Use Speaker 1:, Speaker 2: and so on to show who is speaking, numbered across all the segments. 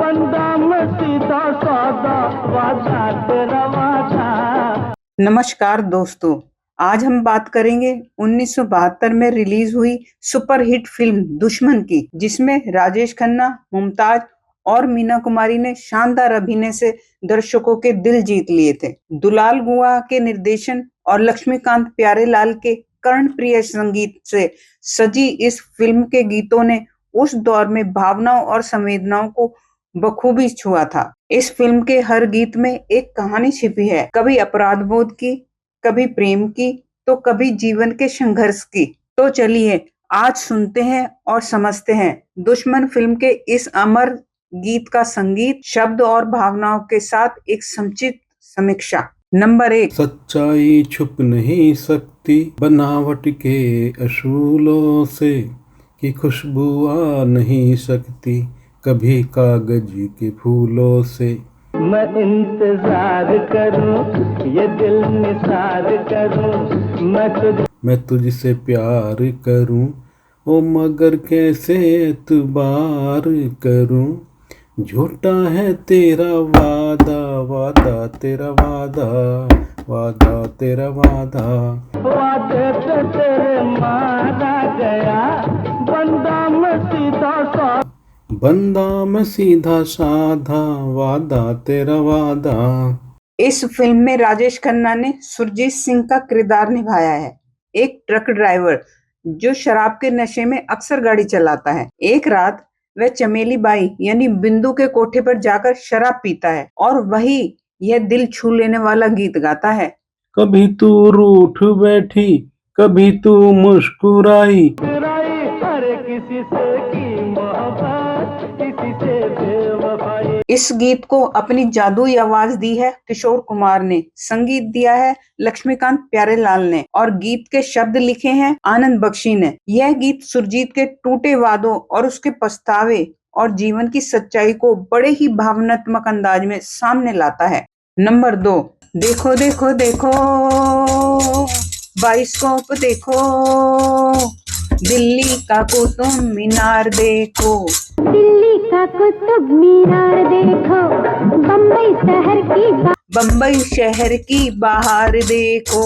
Speaker 1: बंदा मैं सीधा सादा, वादा तेरा वादा।
Speaker 2: नमस्कार दोस्तों, आज हम बात करेंगे 1972 में रिलीज हुई सुपरहिट फिल्म दुश्मन की, जिसमें राजेश खन्ना, मुमताज और मीना कुमारी ने शानदार अभिनय से दर्शकों के दिल जीत लिए थे। दुलाल गुहा के निर्देशन और लक्ष्मीकांत प्यारेलाल के कर्णप्रिय संगीत से सजी इस फिल्म के गीतों ने उस दौर में भावनाओं और संवेदनाओं को बखूबी छुआ था। इस फिल्म के हर गीत में एक कहानी छिपी है, कभी अपराध बोध की, कभी प्रेम की, तो कभी जीवन के संघर्ष की। तो चलिए आज सुनते हैं और समझते हैं दुश्मन फिल्म के इस अमर गीत का संगीत, शब्द और भावनाओं के साथ एक संक्षिप्त समीक्षा। नंबर 1।
Speaker 3: सच्चाई छुप नहीं सकती बनावट के असूलों से, कि खुशबू आ नहीं सकती कभी कागज के फूलों से।
Speaker 1: मैं इंतजार करूं, ये दिल निसार करूं,
Speaker 3: मैं तुझसे प्यार करूं, ओ मगर कैसे एतबार करूं। झूठा है तेरा वादा, वादा तेरा वादा, वादा तेरा वादा।
Speaker 1: वादे पे तेरे मारा गया, बंदा मैं सीधा साधा,
Speaker 3: बंदा मैं सीधा साधा, वादा तेरा वादा।
Speaker 2: इस फिल्म में राजेश खन्ना ने सुरजीत सिंह का किरदार निभाया है, एक ट्रक ड्राइवर जो शराब के नशे में अक्सर गाड़ी चलाता है। एक रात वह चमेली बाई यानी बिंदु के कोठे पर जाकर शराब पीता है और वही यह दिल छू लेने वाला गीत गाता है।
Speaker 3: कभी तू रूठ बैठी, कभी तू मुस्कुराई,
Speaker 1: अरे किसी से की मोहब्बत, किसी से बेवफाई।
Speaker 2: इस गीत को अपनी जादुई आवाज दी है किशोर कुमार ने, संगीत दिया है लक्ष्मीकांत प्यारेलाल ने और गीत के शब्द लिखे हैं आनंद बख्शी ने। यह गीत सुरजीत के टूटे वादों और उसके पछतावे और जीवन की सच्चाई को बड़े ही भावनात्मक अंदाज में सामने लाता है। नंबर 2। देखो देखो देखो बाइस्कोप देखो, दिल्ली का कुतुब मीनार देखो,
Speaker 4: दिल्ली का कुतुब मीनार देखो,
Speaker 2: बम्बई शहर की बाहर देखो,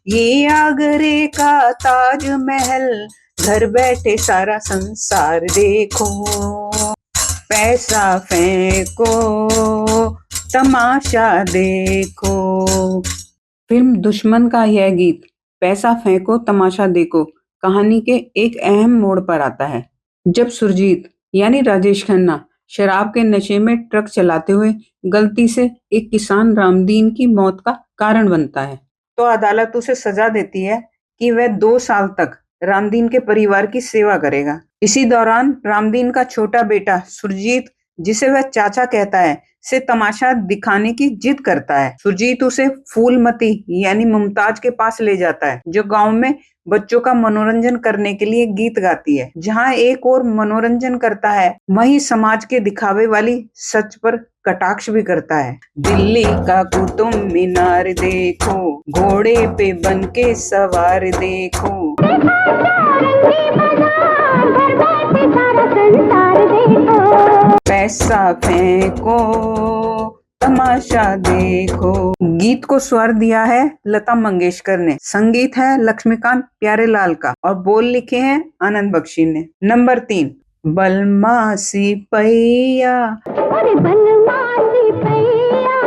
Speaker 2: ये आगरे का ताजमहल, घर बैठे सारा संसार देखो, पैसा फेंको तमाशा देखो। फिल्म दुश्मन का यह गीत पैसा फेंको तमाशा देखो कहानी के एक अहम मोड़ पर आता है, जब सुरजीत यानी राजेश खन्ना शराब के नशे में ट्रक चलाते हुए गलती से एक किसान रामदीन की मौत का कारण बनता है, तो अदालत उसे सजा देती है कि वह 2 साल तक रामदीन के परिवार की सेवा करेगा। इसी दौरान रामदीन का छोटा बेटा सुरजीत, जिसे वह चाचा कहता है, से तमाशा दिखाने की जिद करता है। सुरजीत उसे फूलमती यानी मुमताज के पास ले जाता है, जो गांव में बच्चों का मनोरंजन करने के लिए गीत गाती है। जहां एक और मनोरंजन करता है, वहीं समाज के दिखावे वाली सच पर कटाक्ष भी करता है। दिल्ली का कुतुब मीनार देखो, घोड़े पे बन के सवार देखो, पैसा फेंको तमाशा देखो। गीत को स्वर दिया है लता मंगेशकर ने, संगीत है लक्ष्मीकांत प्यारेलाल का और बोल लिखे हैं आनंद बख्शी ने। नंबर 3। बलमा सिपैया,
Speaker 4: अरे बलमा सिपैया,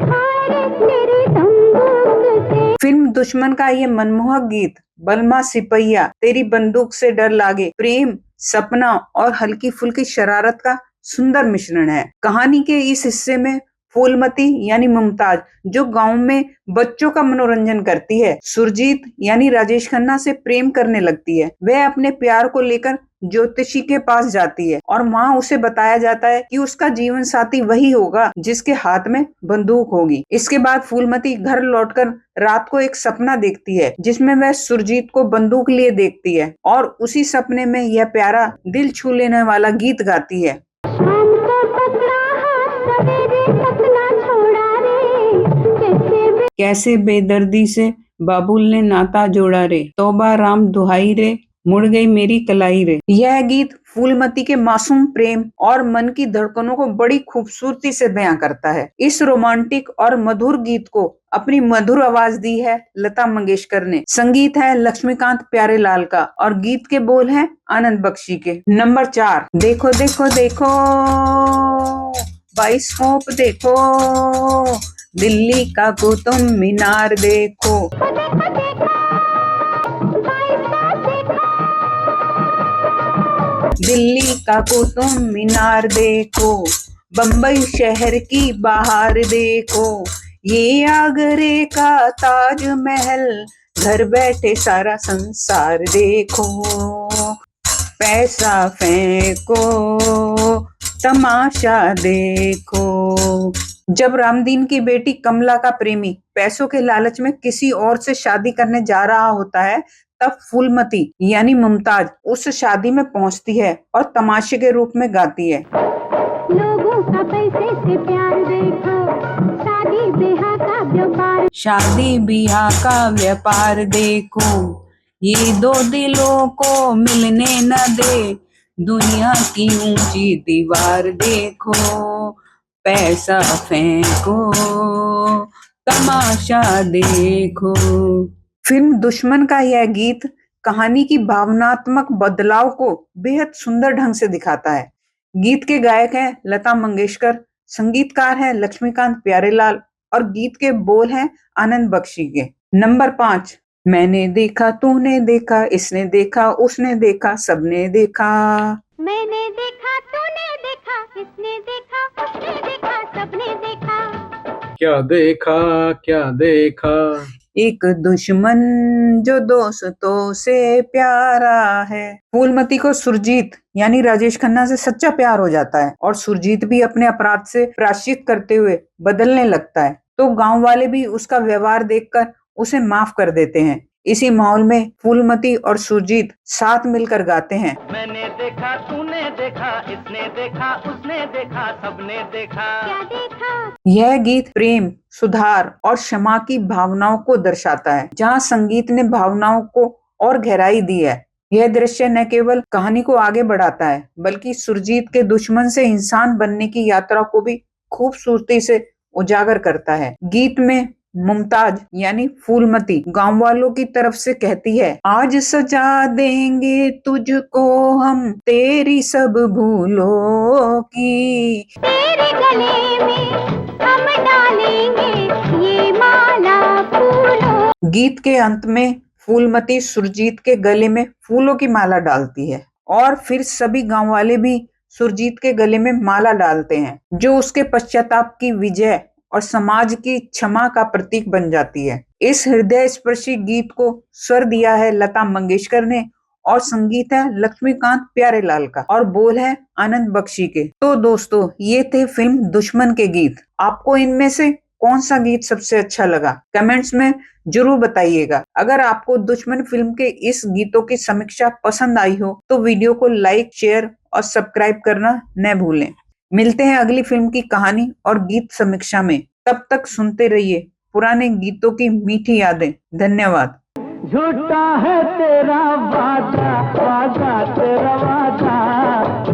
Speaker 4: हाय तेरी बंदूक से।
Speaker 2: फिल्म दुश्मन का ये मनमोहक गीत बलमा सिपैया तेरी बंदूक से डर लागे, प्रेम, सपना और हल्की फुल्की शरारत का सुंदर मिश्रण है। कहानी के इस हिस्से में फूलमती यानी मुमताज, जो गांव में बच्चों का मनोरंजन करती है, सुरजीत यानी राजेश खन्ना से प्रेम करने लगती है। वह अपने प्यार को लेकर ज्योतिषी के पास जाती है और वहां उसे बताया जाता है कि उसका जीवन साथी वही होगा जिसके हाथ में बंदूक होगी। इसके बाद फूलमती घर लौटकर रात को एक सपना देखती है, जिसमें वह सुरजीत को बंदूक लिए देखती है और उसी सपने में यह प्यारा दिल छू लेने वाला गीत गाती है।
Speaker 4: शाम को पकड़ा हाथ, सवेरे सपना छोड़ा रे,
Speaker 2: कैसे बेदर्दी से बाबुल ने नाता जोड़ा रे, तौबा राम दुहाई रे, मुड़ गई मेरी कलाई रे। यह गीत फूलमती के मासूम प्रेम और मन की धड़कनों को बड़ी खूबसूरती से बयां करता है। इस रोमांटिक और मधुर गीत को अपनी मधुर आवाज दी है लता मंगेशकर ने। संगीत है लक्ष्मीकांत प्यारेलाल का और गीत के बोल हैं आनंद बख्शी के। नंबर 4, देखो देखो देखो बाइस्कोप देखो, दिल्ली का कुतुब मीनार देखो। दिल्ली का कुतुब मीनार देखो, बम्बई शहर की बाहर देखो, ये आगरे का ताजमहल, घर बैठे सारा संसार देखो। पैसा फेंको तमाशा देखो। जब रामदीन की बेटी कमला का प्रेमी पैसों के लालच में किसी और से शादी करने जा रहा होता है, तब फूलमती यानी मुमताज उस शादी में पहुंचती है और तमाशे के रूप में गाती है।
Speaker 4: लोगों का पैसे से प्यार देखो, शादी ब्याह का व्यापार,
Speaker 2: शादी ब्याह का व्यापार देखो, ये दो दिलों को मिलने न दे, दुनिया की ऊंची दीवार देखो। पैसा फेंको तमाशा देखो। फिल्म दुश्मन का यह गीत कहानी की भावनात्मक बदलाव को बेहद सुंदर ढंग से दिखाता है। गीत के गायक हैं लता मंगेशकर, संगीतकार हैं लक्ष्मीकांत प्यारेलाल और गीत के बोल हैं आनंद बख्शी के। नंबर 5, मैंने देखा तूने देखा, इसने देखा उसने देखा सबने देखा।
Speaker 4: मैंने देखा तूने देखा, इसने देखा उसने देखा सबने देखा।
Speaker 3: क्या देखा क्या देखा,
Speaker 2: एक दुश्मन जो दोस्तों से प्यारा है। फूलमती को सुरजीत यानी राजेश खन्ना से सच्चा प्यार हो जाता है और सुरजीत भी अपने अपराध से प्रायश्चित करते हुए बदलने लगता है, तो गांव वाले भी उसका व्यवहार देखकर उसे माफ कर देते हैं। इसी माहौल में फूलमती और सुरजीत साथ मिलकर गाते हैं।
Speaker 1: मैंने देखा तूने देखा, इसने देखा उसने देखा सबने देखा।
Speaker 4: क्या देखा?
Speaker 2: यह गीत प्रेम, सुधार और क्षमा की भावनाओं को दर्शाता है, जहां संगीत ने भावनाओं को और गहराई दी है। यह दृश्य न केवल कहानी को आगे बढ़ाता है, बल्कि सुरजीत के दुश्मन से इंसान बनने की यात्रा को भी खूबसूरती से उजागर करता है। गीत में मुमताज यानी फूलमती गांव वालों की तरफ से कहती है, आज सजा देंगे तुझको हम तेरी सब भूलों की,
Speaker 4: तेरे गले में हम डालेंगे ये माला फूलों।
Speaker 2: गीत के अंत में फूलमती सुरजीत के गले में फूलों की माला डालती है और फिर सभी गांव वाले भी सुरजीत के गले में माला डालते हैं, जो उसके पश्चाताप की विजय और समाज की क्षमा का प्रतीक बन जाती है। इस हृदय स्पर्शी गीत को स्वर दिया है लता मंगेशकर ने और संगीत है लक्ष्मीकांत प्यारेलाल का और बोल है आनंद बख्शी के। तो दोस्तों, ये थे फिल्म दुश्मन के गीत। आपको इनमें से कौन सा गीत सबसे अच्छा लगा, कमेंट्स में जरूर बताइएगा। अगर आपको दुश्मन फिल्म के इस गीतों की समीक्षा पसंद आई हो तो वीडियो को लाइक, शेयर और सब्सक्राइब करना न भूलें। मिलते हैं अगली फिल्म की कहानी और गीत समीक्षा में। तब तक सुनते रहिए पुराने गीतों की मीठी यादें। धन्यवाद।
Speaker 1: झूठा है तेरा वादा, वादा तेरा वादा,